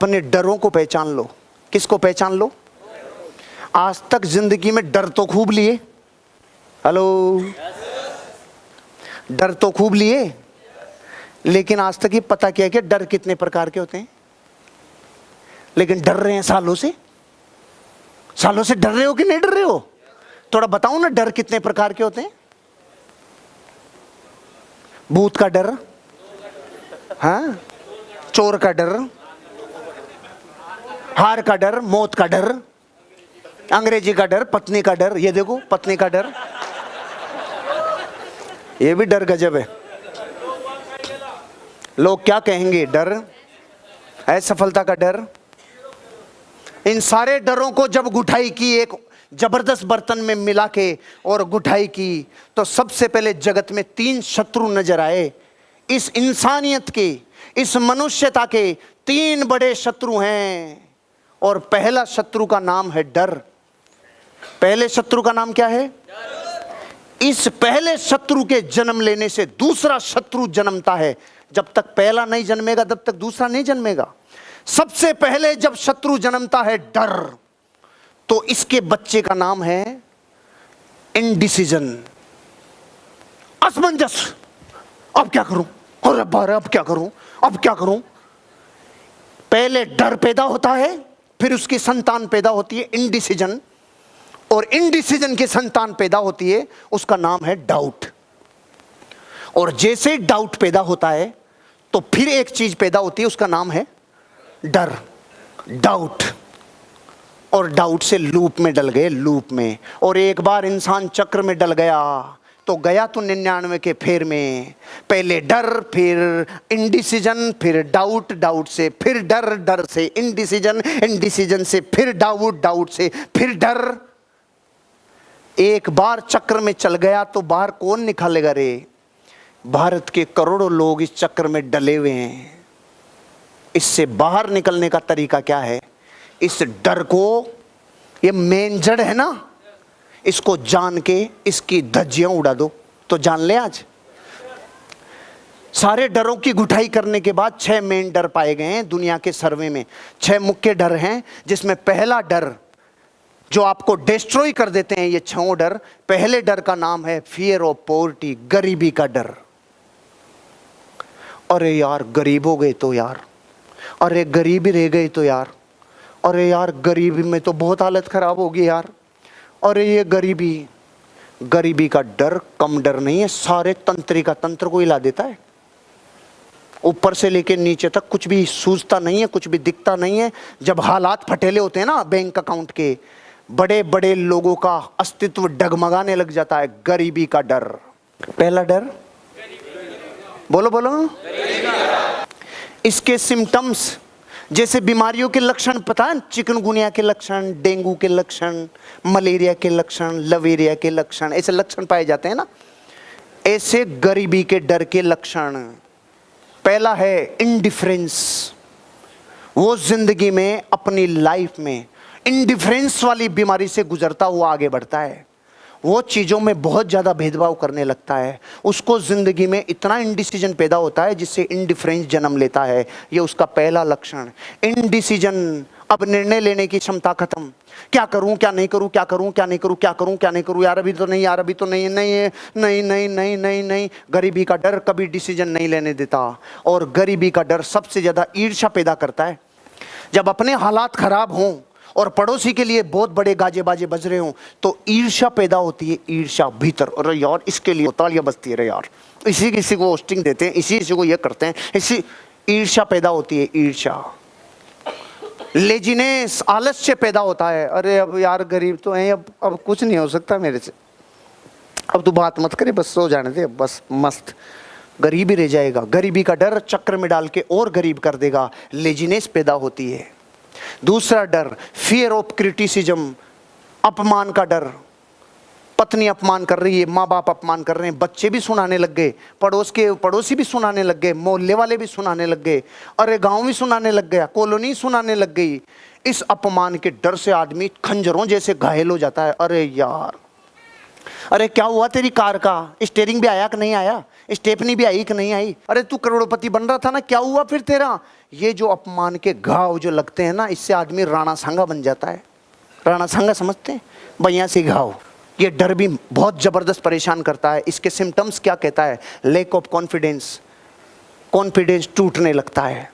अपने डरों को पहचान लो। किसको पहचान लो? आज तक जिंदगी में डर तो खूब लिए, हेलो, डर तो खूब लिए, लेकिन आज तक ये पता किया कि डर कितने प्रकार के होते हैं। लेकिन डर रहे हैं सालों से। सालों से डर रहे हो कि नहीं डर रहे हो? थोड़ा बताओ ना, डर कितने प्रकार के होते हैं? भूत का डर, हाँ, चोर का डर, हार का डर, मौत का डर, अंग्रेजी का डर, पत्नी का डर। ये देखो, पत्नी का डर, ये भी डर गजब है। लोग क्या कहेंगे, डर है, सफलता का डर। इन सारे डरों को जब गुठाई की, एक जबरदस्त बर्तन में मिला के और गुठाई की, तो सबसे पहले जगत में 3 शत्रु नजर आए। इस इंसानियत के, इस मनुष्यता के 3 बड़े शत्रु हैं, और पहला शत्रु का नाम है डर। पहले शत्रु का नाम क्या है? इस पहले शत्रु के जन्म लेने से दूसरा शत्रु जन्मता है। जब तक पहला नहीं जन्मेगा तब तक दूसरा नहीं जन्मेगा। सबसे पहले जब शत्रु जन्मता है डर, तो इसके बच्चे का नाम है इनडिसीजन, असमंजस। अब क्या करूं, और अब क्या करूं, अब क्या करूं। पहले डर पैदा होता है, फिर उसकी संतान पैदा होती है इनडिसीजन, और इनडिसीजन की संतान पैदा होती है, उसका नाम है डाउट। और जैसे डाउट पैदा होता है तो फिर एक चीज पैदा होती है, उसका नाम है डर, डाउट। और डाउट से लूप में डल गए, लूप में। और एक बार इंसान चक्र में डल गया तो गया तो 99 के फेर में। पहले डर, फिर इनडिसीजन, फिर डाउट, डाउट से फिर डर, डर से इनडिसीजन, इनडिसीजन से फिर डाउट, डाउट से फिर डर। एक बार चक्र में चल गया तो बाहर कौन निकालेगा रे? भारत के करोड़ों लोग इस चक्र में डले हुए हैं। इससे बाहर निकलने का तरीका क्या है? इस डर को, ये मेन जड़ है ना, इसको जान के इसकी धज्जियां उड़ा दो। तो जान ले, आज सारे डरों की गुठाई करने के बाद 6 मेन डर पाए गए हैं दुनिया के सर्वे में। 6 मुख्य डर हैं, जिसमें पहला डर जो आपको डिस्ट्रॉय कर देते हैं, ये 6 डर। पहले डर का नाम है फियर ऑफ पॉवर्टी, गरीबी का डर। अरे यार गरीब हो गए तो यार, अरे गरीब ही रह गए तो यार, अरे यार गरीबी में तो बहुत हालत खराब होगी यार, अरे ये गरीबी। गरीबी का डर कम डर नहीं है, सारे तंत्री का तंत्र को हिला देता है। ऊपर से लेके नीचे तक कुछ भी सूझता नहीं है, कुछ भी दिखता नहीं है। जब हालात फटेले होते हैं ना बैंक अकाउंट के, बड़े बड़े लोगों का अस्तित्व डगमगाने लग जाता है। गरीबी का डर, पहला डर, बोलो बोलो। इसके सिम्टम्स, जैसे बीमारियों के लक्षण पता है, चिकनगुनिया के लक्षण, डेंगू के लक्षण, मलेरिया के लक्षण, लवेरिया के लक्षण, ऐसे लक्षण पाए जाते हैं ना। ऐसे गरीबी के डर के लक्षण, पहला है इंडिफरेंस। वो जिंदगी में, अपनी लाइफ में इंडिफरेंस वाली बीमारी से गुजरता हुआ आगे बढ़ता है। वो चीज़ों में बहुत ज़्यादा भेदभाव करने लगता है। उसको ज़िंदगी में इतना इंडिसीजन पैदा होता है जिससे इंडिफरेंस जन्म लेता है। ये उसका पहला लक्षण, इंडिसीजन। अब निर्णय लेने की क्षमता खत्म। क्या करूं, क्या नहीं करूं, क्या करूं, क्या नहीं करूं, क्या करूं, क्या नहीं करूं, यार अभी तो नहीं, यार अभी तो नहीं, नहीं नहीं नहीं नहीं नहीं नहीं। गरीबी का डर कभी डिसीजन नहीं लेने देता। और गरीबी का डर सबसे ज़्यादा ईर्ष्या पैदा करता है। जब अपने हालात खराब हों और पड़ोसी के लिए बहुत बड़े गाजे बाजे बज रहे हों तो ईर्ष्या पैदा होती है, ईर्ष्या भीतर। अरे यार इसके लिए तालियां बजती है, अरे यार इसी किसी को होस्टिंग देते हैं, इसी किसी को ये करते हैं, इसी ईर्ष्या पैदा होती है, ईर्ष्या। लेजीनेस, आलस्य पैदा होता है। अरे अब यार गरीब तो हैं, अब कुछ नहीं हो सकता मेरे से, अब तू बात मत करे, बस सो जाने दे, बस मस्त। गरीब ही रह जाएगा। गरीबी का डर चक्र में डाल के और गरीब कर देगा, लेजीनेस पैदा होती है। दूसरा डर, फियर ऑफ क्रिटिसिज्म, अपमान का डर। पत्नी अपमान कर रही है, माँ बाप अपमान कर रहे हैं, बच्चे भी सुनाने लग गए, पड़ोसी भी सुनाने लग गए, मोहल्ले वाले भी सुनाने लग गए, अरे गांव भी सुनाने लग गया, कॉलोनी सुनाने लग गई। इस अपमान के डर से आदमी खंजरों जैसे घायल हो जाता है। अरे यार अरे क्या हुआ तेरी कार का, स्टीयरिंग भी आया कि नहीं आया, स्टेपनी भी आई कि नहीं आई, अरे तू करोड़पति बन रहा था ना, क्या हुआ फिर तेरा। ये जो अपमान के घाव जो लगते हैं ना, इससे आदमी राणा सांगा बन जाता है। राणा सांगा समझते हैं, भैया से घाव। ये डर भी बहुत जबरदस्त परेशान करता है। इसके सिम्टम्स क्या कहता है, लैक ऑफ कॉन्फिडेंस, कॉन्फिडेंस टूटने लगता है।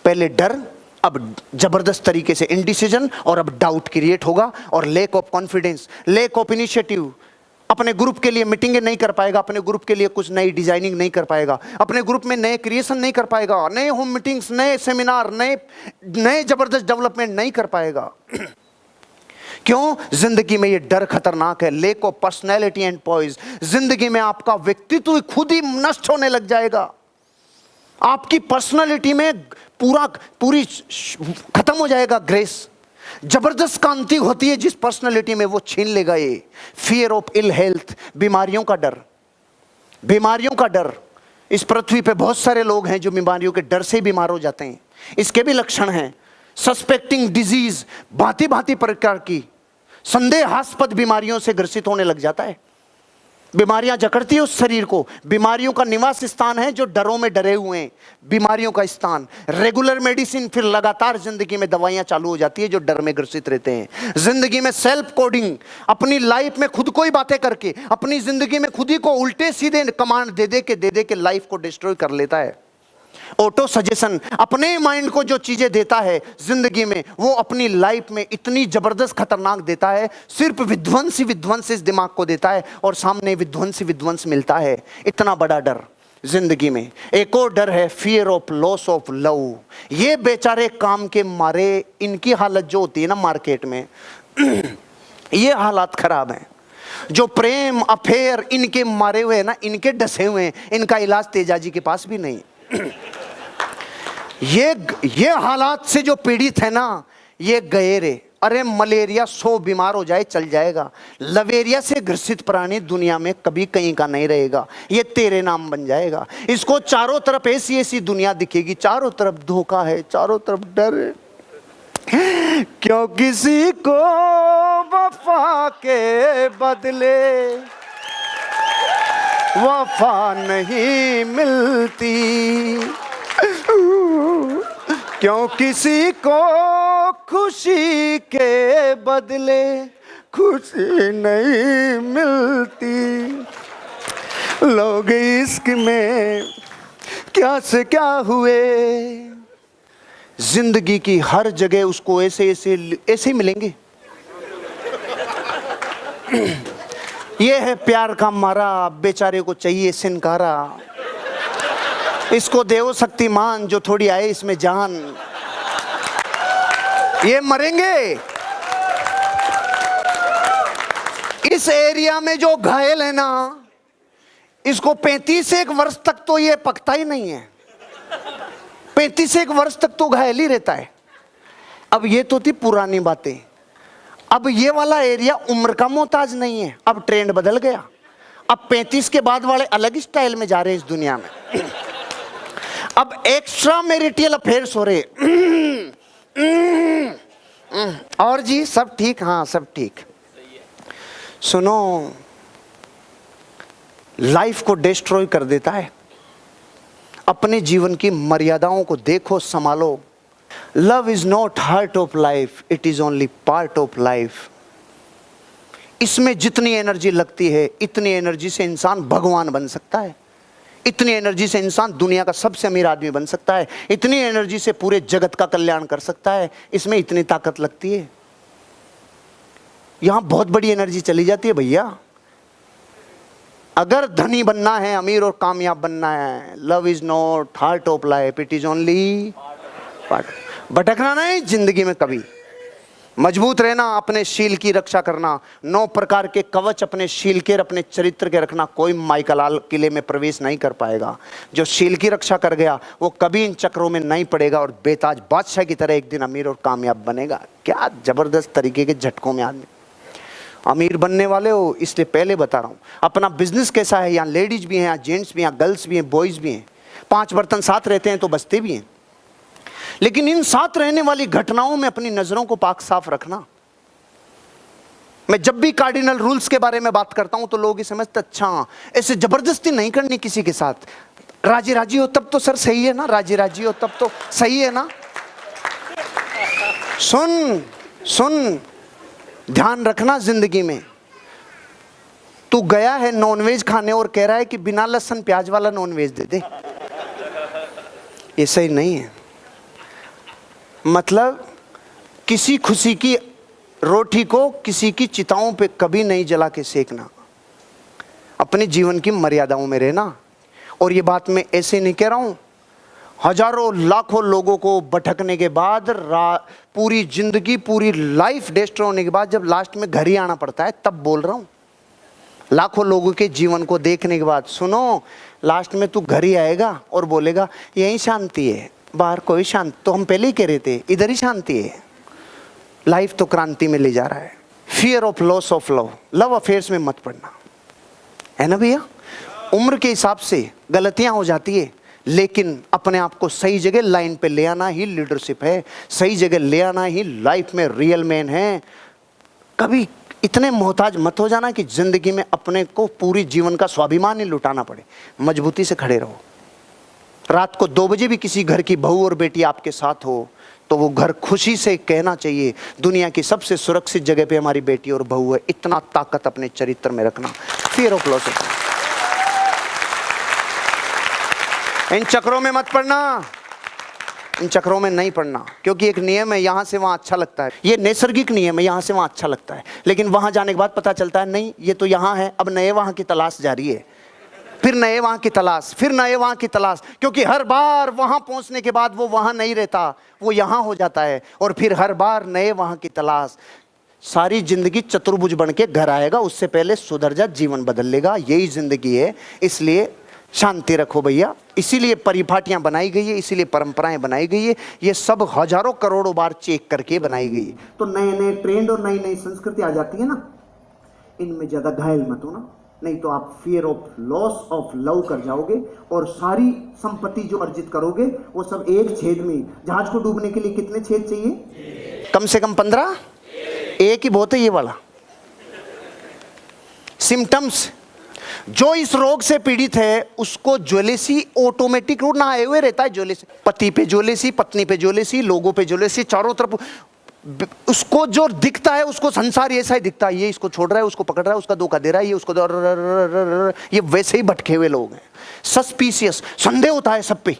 पहले डर, अब जबरदस्त तरीके से इनडिसीजन, और अब डाउट क्रिएट होगा, और lack of confidence, lack of initiative. अपने ग्रुप के लिए मीटिंगें नहीं कर पाएगा, अपने ग्रुप के लिए कुछ नई डिजाइनिंग नहीं कर पाएगा, अपने ग्रुप में नए क्रिएशन नहीं कर पाएगा, नए होम मीटिंग्स, नए सेमिनार, नए जबरदस्त डेवलपमेंट नहीं कर पाएगा। क्यों? जिंदगी में ये डर खतरनाक है, lack of personality and poise. जिंदगी में आपका व्यक्तित्व खुद ही नष्ट होने लग जाएगा, आपकी पर्सनैलिटी में पूरी खत्म हो जाएगा ग्रेस। जबरदस्त कांति होती है जिस पर्सनैलिटी में, वो छीन लेगा ये। फियर ऑफ इल हेल्थ, बीमारियों का डर, बीमारियों का डर। इस पृथ्वी पे बहुत सारे लोग हैं जो बीमारियों के डर से बीमार हो जाते हैं। इसके भी लक्षण हैं, सस्पेक्टिंग डिजीज, भांति भांति प्रकार की संदेहास्पद बीमारियों से ग्रसित होने लग जाता है। बीमारियां जकड़ती है उस शरीर को। बीमारियों का निवास स्थान है जो डरों में डरे हुए हैं, बीमारियों का स्थान। रेगुलर मेडिसिन, फिर लगातार जिंदगी में दवाइयां चालू हो जाती है जो डर में ग्रसित रहते हैं। जिंदगी में सेल्फ कोडिंग, अपनी लाइफ में खुद को ही बातें करके, अपनी जिंदगी में खुद ही को उल्टे सीधे कमांड दे दे के लाइफ को डिस्ट्रॉय कर लेता है। ऑटो सजेशन, अपने माइंड को जो चीजें देता है जिंदगी में, वो अपनी लाइफ में इतनी जबरदस्त खतरनाक देता है, सिर्फ विध्वंस इस दिमाग को देता है और सामने विध्वंस मिलता है। इतना बड़ा डर जिंदगी में। एक और डर है fear of loss of love. ये बेचारे काम के मारे, इनकी हालत जो होती है ना मार्केट में ये हालात खराब हैं। जो प्रेम अफेयर इनके मारे हुए हैं ना, इनके डसे हुए हैं, इनका इलाज तेजाजी के पास भी नहीं। ये हालात से जो पीड़ित है ना, ये गए रे। अरे मलेरिया 100 बीमार हो जाए चल जाएगा, लवेरिया से ग्रसित प्राणी दुनिया में कभी कहीं का नहीं रहेगा, ये तेरे नाम बन जाएगा। इसको चारों तरफ ऐसी दुनिया दिखेगी, चारों तरफ धोखा है, चारों तरफ डर है। क्यों किसी को वफा के बदले वफा नहीं मिलती, क्यों किसी को खुशी के बदले खुशी नहीं मिलती। लोग इश्क में क्या से क्या हुए, जिंदगी की हर जगह उसको ऐसे मिलेंगे। ये है प्यार का मारा, बेचारे को चाहिए सिनकारा। इसको देव शक्तिमान जो थोड़ी आए इसमें जान, ये मरेंगे। इस एरिया में जो घायल है ना, इसको 35 वर्ष तक तो ये पकता ही नहीं है, 35 वर्ष तक तो घायल ही रहता है। अब ये तो थी पुरानी बातें। अब ये वाला एरिया उम्र का मोहताज नहीं है, अब ट्रेंड बदल गया। अब 35 के बाद वाले अलग स्टाइल में जा रहे हैं इस दुनिया में। अब एक्स्ट्रा मैरिटल अफेयर्स हो रहे। और जी सब ठीक? हाँ सब ठीक। सुनो, लाइफ को डिस्ट्रॉय कर देता है। अपने जीवन की मर्यादाओं को देखो, संभालो। Love is not heart of life, it is only part of life. इसमें जितनी एनर्जी लगती है, इतनी एनर्जी से इंसान भगवान बन सकता है, इतनी एनर्जी से इंसान दुनिया का सबसे अमीर आदमी बन सकता है, इतनी एनर्जी से पूरे जगत का कल्याण कर सकता है। इसमें इतनी ताकत लगती है। यहां बहुत बड़ी एनर्जी चली जाती है भैया। अगर धनी बनना है, अमीर और कामयाब बनना है, love is not heart of life, it is only part. भटकना नहीं जिंदगी में कभी, मजबूत रहना, अपने शील की रक्षा करना, 9 प्रकार के कवच अपने शील के, अपने चरित्र के रखना। कोई माइकलाल किले में प्रवेश नहीं कर पाएगा। जो शील की रक्षा कर गया वो कभी इन चक्रों में नहीं पड़ेगा और बेताज बादशाह की तरह एक दिन अमीर और कामयाब बनेगा। क्या जबरदस्त तरीके के झटकों में आदमी अमीर बनने वाले हो, इसलिए पहले बता रहा हूँ। अपना बिजनेस कैसा है, यहाँ लेडीज भी हैं, यहाँ जेंट्स भी हैं, गर्ल्स भी हैं, बॉयज भी हैं। 5 बर्तन साथ रहते हैं तो बचते भी हैं, लेकिन इन साथ रहने वाली घटनाओं में अपनी नजरों को पाक साफ रखना। मैं जब भी कार्डिनल रूल्स के बारे में बात करता हूं तो लोग ये समझते अच्छा ऐसे जबरदस्ती नहीं करनी किसी के साथ, राजी राजी हो तब तो सर सही है ना, राजी राजी हो तब तो सही है ना। सुन सुन, ध्यान रखना जिंदगी में, तू गया है नॉनवेज खाने और कह रहा है कि बिना लहसुन प्याज वाला नॉनवेज दे दे, ये सही नहीं है। मतलब किसी खुशी की रोटी को किसी की चिताओं पे कभी नहीं जला के सेकना, अपने जीवन की मर्यादाओं में रहना। और ये बात मैं ऐसे नहीं कह रहा हूं, हजारों लाखों लोगों को भटकने के बाद, पूरी जिंदगी पूरी लाइफ डिस्ट्रॉय होने के बाद जब लास्ट में घर ही आना पड़ता है तब बोल रहा हूं। लाखों लोगों के जीवन को देखने के बाद सुनो, लास्ट में तू घर ही आएगा और बोलेगा यही शांति है, बाहर कोई शांति, तो हम पहले ही कह रहे थे इधर ही शांति है। लाइफ तो क्रांति में ले जा रहा है। Fear of loss of love, love affairs में मत पड़ना, है ना भैया। उम्र के हिसाब से गलतियां हो जाती है, लेकिन अपने आप को सही जगह लाइन पे ले आना ही लीडरशिप है, सही जगह ले आना ही लाइफ में रियल मैन है। कभी इतने मोहताज मत हो जाना कि जिंदगी में अपने को पूरी जीवन का स्वाभिमान ही लुटाना पड़े। मजबूती से खड़े रहो। रात को 2 बजे भी किसी घर की बहू और बेटी आपके साथ हो तो वो घर खुशी से कहना चाहिए दुनिया की सबसे सुरक्षित जगह पे हमारी बेटी और बहू है। इतना ताकत अपने चरित्र में रखना। फियर ऑफ लॉस, इन चक्रों में मत पड़ना, इन चक्रों में नहीं पड़ना, क्योंकि एक नियम है, यहां से वहां अच्छा लगता है, ये नैसर्गिक नियम है, यहां से वहां अच्छा लगता है, लेकिन वहां जाने के बाद पता चलता है नहीं ये तो यहां है, अब नए वहां की तलाश जारी है, फिर नए वहां की तलाश, फिर नए वहां की तलाश, क्योंकि हर बार वहां पहुंचने के बाद वो वहां नहीं रहता, वो यहां हो जाता है, और फिर हर बार नए वहां की तलाश। सारी जिंदगी चतुर्भुज बन के घर आएगा, उससे पहले सुधर जा, जीवन बदल लेगा, यही जिंदगी है। इसलिए शांति रखो भैया, इसीलिए परिपाटियां बनाई गई है, इसीलिए परंपराएं बनाई गई है, ये सब हजारों करोड़ों बार चेक करके बनाई गई है। तो नए नए ट्रेंड और नई नई संस्कृति आ जाती है ना, इनमें ज्यादा घायल मत हो ना, नहीं तो आप fear of loss of love कर जाओगे और सारी संपत्ति जो अर्जित करोगे वो सब एक छेद में। जहाज को डूबने के लिए कितने छेद चाहिए? कम से कम 15। एक ही बहुत है ये वाला। सिम्टम्स, जो इस रोग से पीड़ित है उसको ज्वेलेसी ऑटोमेटिक रूप ना आए हुए रहता है। ज्वेलेसी, पति पे ज्वेलेसी, पत्नी पे ज्वेलेसी, लोगों पे ज्वेलेसी, चारों तरफ उसको जो दिखता है उसको संसार ऐसा ही दिखता है, ये इसको छोड़ रहा है, उसको पकड़ रहा है, उसका धोखा दे रहा है, ये उसको ये वैसे ही भटके हुए लोग हैं। सस्पिशियस, संदेह होता है सब पे,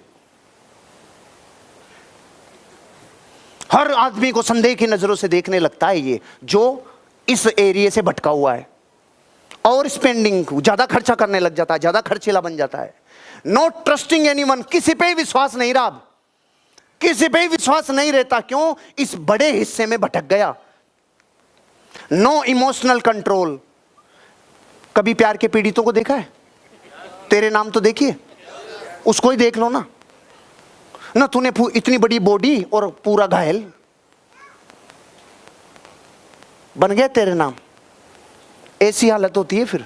हर आदमी को संदेह की नजरों से देखने लगता है ये जो इस एरिया से भटका हुआ है, और स्पेंडिंग ज्यादा खर्चा करने लग जाता है, ज्यादा खर्चीला बन जाता है। नॉट ट्रस्टिंग एनीवन, किसी पे विश्वास नहीं रहा, किसी पे विश्वास नहीं रहता। क्यों? इस बड़े हिस्से में भटक गया। No emotional control. कभी प्यार के पीड़ितों को देखा है? तेरे नाम तो देखिए, उसको ही देख लो ना। ना तूने इतनी बड़ी बॉडी और पूरा घायल, बन गया तेरे नाम। ऐसी हालत होती है फिर।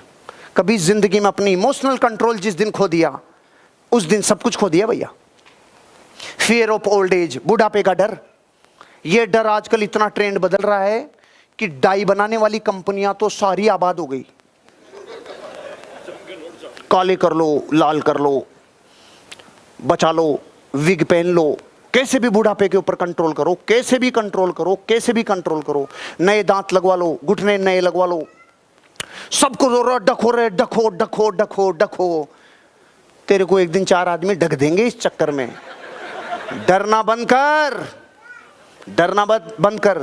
कभी जिंदगी में अपनी इमोशनल कंट्रोल जिस दिन खो दिया उस दिन सब कुछ खो दिया भैया। फियर ऑफ ओल्ड एज, बुढ़ापे का डर। यह डर आजकल इतना ट्रेंड बदल रहा है कि डाई बनाने वाली कंपनियां तो सारी आबाद हो गई। काले कर लो, लाल कर लो, बचा लो, विग पहन लो, कैसे भी बुढ़ापे के ऊपर कंट्रोल करो, कैसे भी कंट्रोल करो, कैसे भी कंट्रोल करो। नए दांत लगवा लो, घुटने नए लगवा लो, सबको डखो रे, डखो डखो डखो डखो। तेरे को एक दिन 4 आदमी ढक देंगे इस चक्कर में। डरना बंद कर, डरना बंद कर।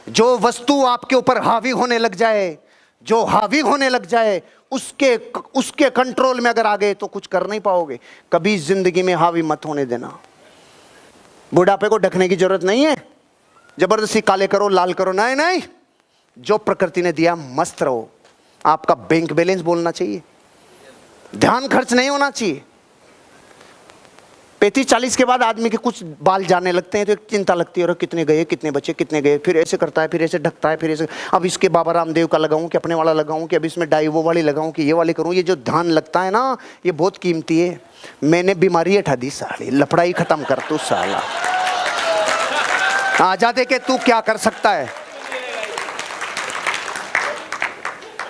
जो वस्तु आपके ऊपर हावी होने लग जाए, जो हावी होने लग जाए, उसके कंट्रोल में अगर आ गए तो कुछ कर नहीं पाओगे। कभी जिंदगी में हावी मत होने देना। बुढ़ापे को ढकने की जरूरत नहीं है, जबरदस्ती काले करो, लाल करो, नहीं नहीं। जो प्रकृति ने दिया मस्त रहो। आपका बैंक बैलेंस बोलना चाहिए, ध्यान खर्च नहीं होना चाहिए। 35-40 के बाद आदमी के कुछ बाल जाने लगते हैं तो एक चिंता लगती है, और कितने गए, कितने बचे, कितने गए। फिर ऐसे करता है, फिर ऐसे ढकता है, फिर ऐसे। अब इसके बाबा रामदेव का लगाऊं कि अपने वाला लगाऊं, कि अब इसमें डाई वो वाली लगाऊं कि ये वाली करूं। ये जो ध्यान लगता है ना, ये बहुत कीमती है। मैंने बीमारी हटा दी साली, लफड़ाई खत्म कर तू साला। आजा दे के तू क्या कर सकता है।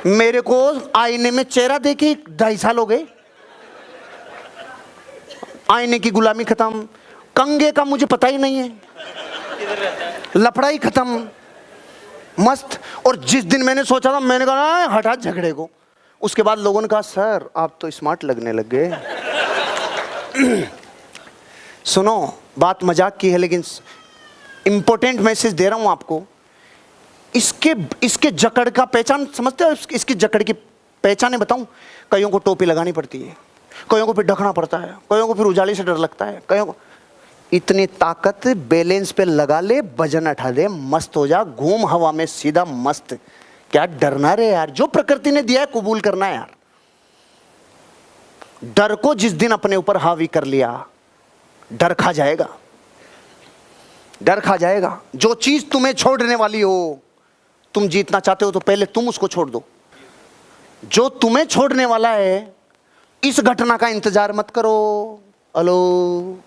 मेरे को आईने में चेहरा देखे 2.5 साल हो गए। आईने की गुलामी खत्म, कंगे का मुझे पता ही नहीं है, लफड़ाई खत्म, मस्त। और जिस दिन मैंने सोचा था, मैंने कहा हटा झगड़े को, उसके बाद लोगों ने कहा सर आप तो स्मार्ट लगने लग गए। सुनो, बात मजाक की है लेकिन इंपॉर्टेंट मैसेज दे रहा हूं आपको। इसके जकड़ का पहचान समझते हो? इसकी जकड़ की पहचाने बताऊं? कईयों को टोपी लगानी पड़ती है, कईयों को फिर ढकना पड़ता है, कईयों को फिर उजाले से डर लगता है, कईयों को। इतनी ताकत बैलेंस पे लगा ले, वजन उठा दे, मस्त हो जा, घूम हवा में सीधा मस्त। क्या डरना रे यार, जो प्रकृति ने दिया है कबूल करना है यार। डर को जिस दिन अपने ऊपर हावी कर लिया, डर खा जाएगा, डर खा जाएगा। जो चीज तुम्हें छोड़ने वाली हो, तुम जीतना चाहते हो तो पहले तुम उसको छोड़ दो। जो तुम्हें छोड़ने वाला है, इस घटना का इंतजार मत करो। हेलो,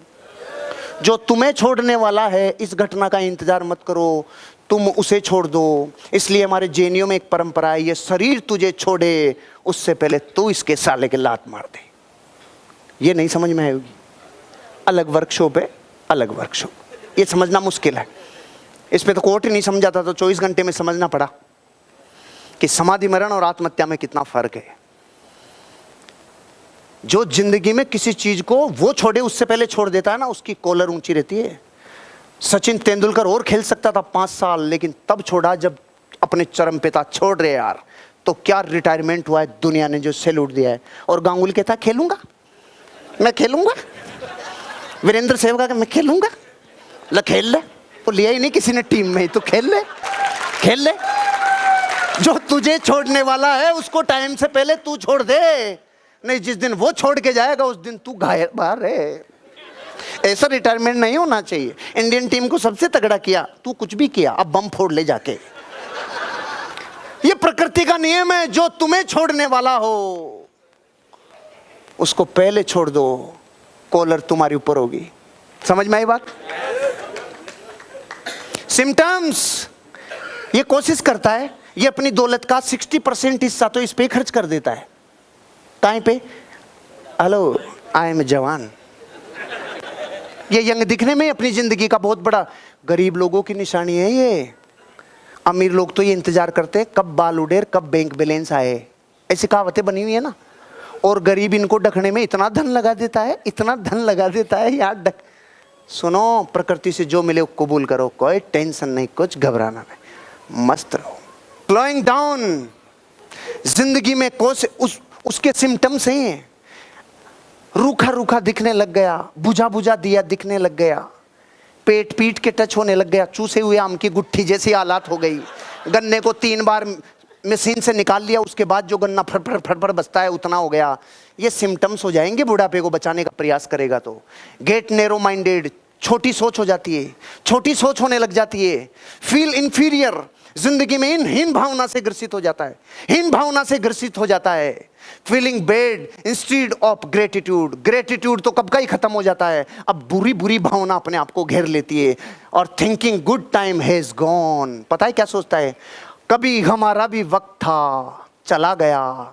जो तुम्हें छोड़ने वाला है, इस घटना का इंतजार मत करो, तुम उसे छोड़ दो। इसलिए हमारे जेएनयू में एक परंपरा है, ये शरीर तुझे छोड़े उससे पहले तू इसके साले के लात मार दे। ये नहीं समझ में आएगी। अलग वर्कशॉप है, अलग वर्कशॉप, ये समझना मुश्किल है। इस पे तो कोर्ट ही नहीं समझाता, तो 24 घंटे में समझना पड़ा कि समाधि मरण और आत्महत्या में कितना फर्क है। जो जिंदगी में किसी चीज को वो छोड़े उससे पहले छोड़ देता है ना, उसकी कॉलर ऊंची रहती है। सचिन तेंदुलकर और खेल सकता था 5 साल, लेकिन तब छोड़ा जब अपने चरम पिता छोड़ रहे यार। तो क्या रिटायरमेंट हुआ है, दुनिया ने जो सैल्यूट दिया है। और गांगुली कहता खेलूंगा, मैं खेलूंगा। वीरेंद्र सहवाग मैं खेलूंगा, ल खेल ले। वो लिया ही नहीं किसी ने टीम में, तो खेल ले, खेल ले। जो तुझे छोड़ने वाला है उसको टाइम से पहले तू छोड़ दे, नहीं जिस दिन वो छोड़ के जाएगा उस दिन तू घायल बाहर है। ऐसा रिटायरमेंट नहीं होना चाहिए। इंडियन टीम को सबसे तगड़ा किया, तू कुछ भी किया, अब बम फोड़ ले जाके। ये प्रकृति का नियम है, जो तुम्हें छोड़ने वाला हो उसको पहले छोड़ दो, कॉलर तुम्हारी ऊपर होगी। समझ में आई बात? सिम्टम्स, ये कोशिश करता है, ये अपनी दौलत का 60% हिस्सा तो इस पे खर्च कर देता है। कहीं पे? हेलो, आई एम जवान। ये यंग दिखने में अपनी जिंदगी का बहुत बड़ा, गरीब लोगों की निशानी है ये। अमीर लोग तो ये इंतजार करते हैं कब बाल उड़े, कब बैंक बैलेंस आए, ऐसी कहावतें बनी हुई है ना। और गरीब इनको ढकने में इतना धन लगा देता है, इतना धन लगा देता है यार। सुनो, प्रकृति से जो मिले कबूल करो, कोई टेंशन नहीं, कुछ घबराना नहीं, मस्त रहो। स्लोइंग डाउन, जिंदगी में उसके सिम्टम्स हैं। रूखा रूखा दिखने लग गया, बुझा बुझा दिया दिखने लग गया, पेट पीठ के टच होने लग गया, चूसे हुए आम की गुट्ठी जैसी हालात हो गई। गन्ने को 3 बार मशीन से निकाल लिया, उसके बाद जो गन्ना फट फट बचता है उतना हो गया। ये सिम्टम्स हो जाएंगे बुढ़ापे को बचाने का प्रयास करेगा तो। गेट नैरो माइंडेड, छोटी सोच हो जाती है, छोटी सोच होने लग जाती है। फील इंफीरियर, जिंदगी में हीन भावना से ग्रसित हो जाता है, हीन भावना से ग्रसित हो जाता है। Feeling bad instead of gratitude, gratitude तो कब का ही खत्म हो जाता है, अब बुरी बुरी भावना अपने आप को घेर लेती है। और thinking good time has gone, पता है क्या सोचता है, कभी हमारा भी वक्त था, चला गया।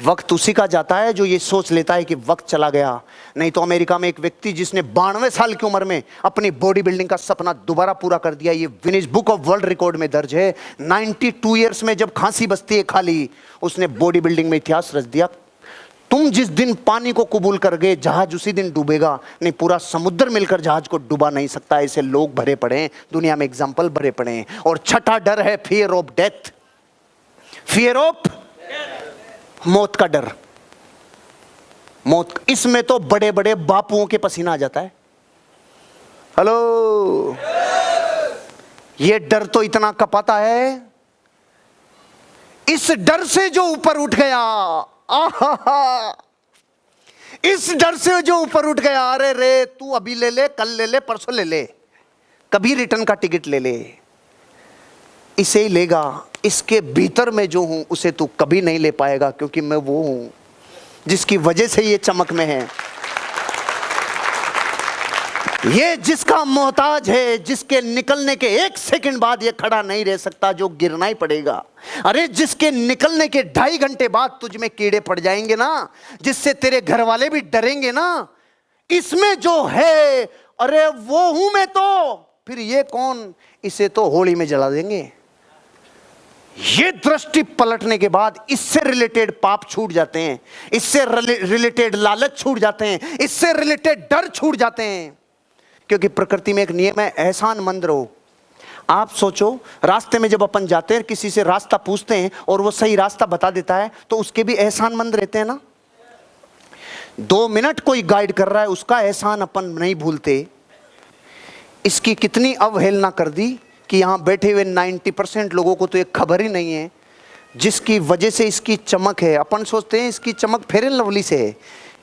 वक्त उसी का जाता है जो ये सोच लेता है कि वक्त चला गया। नहीं तो अमेरिका में एक व्यक्ति जिसने 92 साल की उम्र में अपनी बॉडी बिल्डिंग का सपना दोबारा पूरा कर दिया, ये Guinness book of world record में दर्ज है। 92 ईयर्स में जब खांसी बसती है खाली, उसने बॉडी बिल्डिंग में इतिहास रच दिया। तुम जिस दिन पानी को कबूल कर गए, जहाज उसी दिन डूबेगा। नहीं, पूरा समुद्र मिलकर जहाज को डुबा नहीं सकता। ऐसे लोग भरे पड़े हैं दुनिया में, एग्जाम्पल भरे पड़े हैं। और छठा डर है fear of death, fear of मौत का डर। मौत, इसमें तो बड़े बड़े बापुओं के पसीना आ जाता है। हेलो, ये डर तो इतना कपाता है, इस डर से जो ऊपर उठ गया, आहा, इस डर से जो ऊपर उठ गया, अरे रे तू अभी ले ले, कल ले ले, परसों ले ले, कभी रिटर्न का टिकट ले ले, इसे ही लेगा। इसके भीतर में जो हूं उसे तू कभी नहीं ले पाएगा, क्योंकि मैं वो हूं जिसकी वजह से ये चमक में है। ये जिसका मोहताज है, जिसके निकलने के 1 सेकंड बाद ये खड़ा नहीं रह सकता, जो गिरना ही पड़ेगा। अरे जिसके निकलने के 2.5 घंटे बाद तुझ में कीड़े पड़ जाएंगे ना, जिससे तेरे घर वाले भी डरेंगे ना, इसमें जो है, अरे वो हूं मैं तो फिर ये कौन, इसे तो होली में जला देंगे। ये दृष्टि पलटने के बाद इससे रिलेटेड पाप छूट जाते हैं, इससे रिलेटेड लालच छूट जाते हैं, इससे रिलेटेड डर छूट जाते हैं। क्योंकि प्रकृति में एक नियम है, एहसानमंद रहो। आप सोचो, रास्ते में जब अपन जाते हैं, किसी से रास्ता पूछते हैं और वो सही रास्ता बता देता है, तो उसके भी एहसानमंद रहते हैं ना। 2 मिनट कोई गाइड कर रहा है, उसका एहसान अपन नहीं भूलते। इसकी कितनी अवहेलना कर दी कि यहां बैठे हुए 90% लोगों को तो एक खबर ही नहीं है, जिसकी वजह से इसकी चमक है। अपन सोचते हैं इसकी चमक फेयर एंड लवली से है,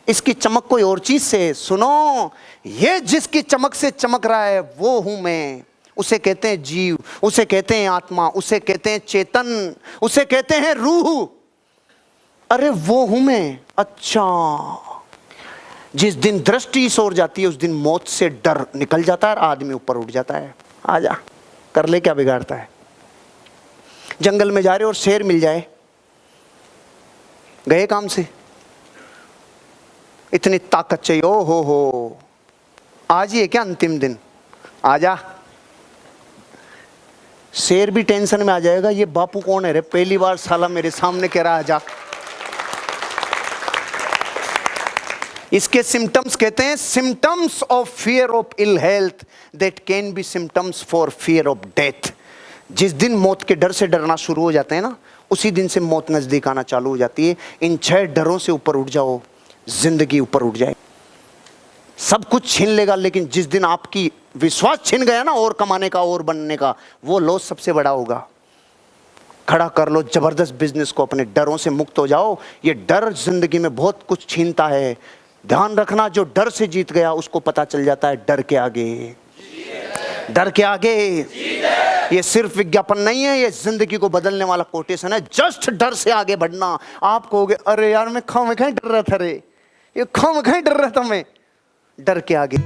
इसकी चमक कोई और चीज से है। सुनो, ये जिसकी चमक से चमक रहा है वो हूं मैं। उसे कहते हैं जीव, उसे कहते हैं आत्मा, उसे कहते हैं चेतन, उसे कहते हैं रूह। अरे वो हूं मैं। अच्छा, जिस दिन दृष्टि इस ओर जाती है, उस दिन मौत से डर निकल जाता है और आदमी ऊपर उठ जाता है। आजा, कर ले, क्या बिगाड़ता है। जंगल में जा रहे और शेर मिल जाए, गए काम से। इतनी ताकत चाहिए, ओ हो, आज ही है क्या अंतिम दिन, आजा। शेर भी टेंशन में आ जाएगा, ये बापू कौन है रे, पहली बार साला मेरे सामने कह रहा है आजा। इसके सिम्टम्स कहते हैं, symptoms of fear of ill health that can be symptoms for fear of death. जिस दिन मौत के डर से डरना शुरू हो जाते हैं ना, उसी दिन से मौत नजदीक आना चालू हो जाती है। इन 6 डरों से ऊपर उठ जाओ, जिंदगी ऊपर उठ जाए। सब कुछ छीन लेगा, लेकिन जिस दिन आपकी विश्वास छीन गया ना और कमाने का और बनने का, वो लॉस सबसे बड़ा होगा। खड़ा कर लो जबरदस्त बिजनेस को, अपने डरों से मुक्त हो जाओ। ये डर जिंदगी में बहुत कुछ छीनता है। ध्यान रखना, जो डर से जीत गया उसको पता चल जाता है डर के आगे, डर के आगे। ये सिर्फ विज्ञापन नहीं है, ये जिंदगी को बदलने वाला कोटेशन है। जस्ट डर से आगे बढ़ना। आप कहोगे अरे यार मैं खामखा डर रहा था रे, ये खामखा डर रहा था मैं। डर के आगे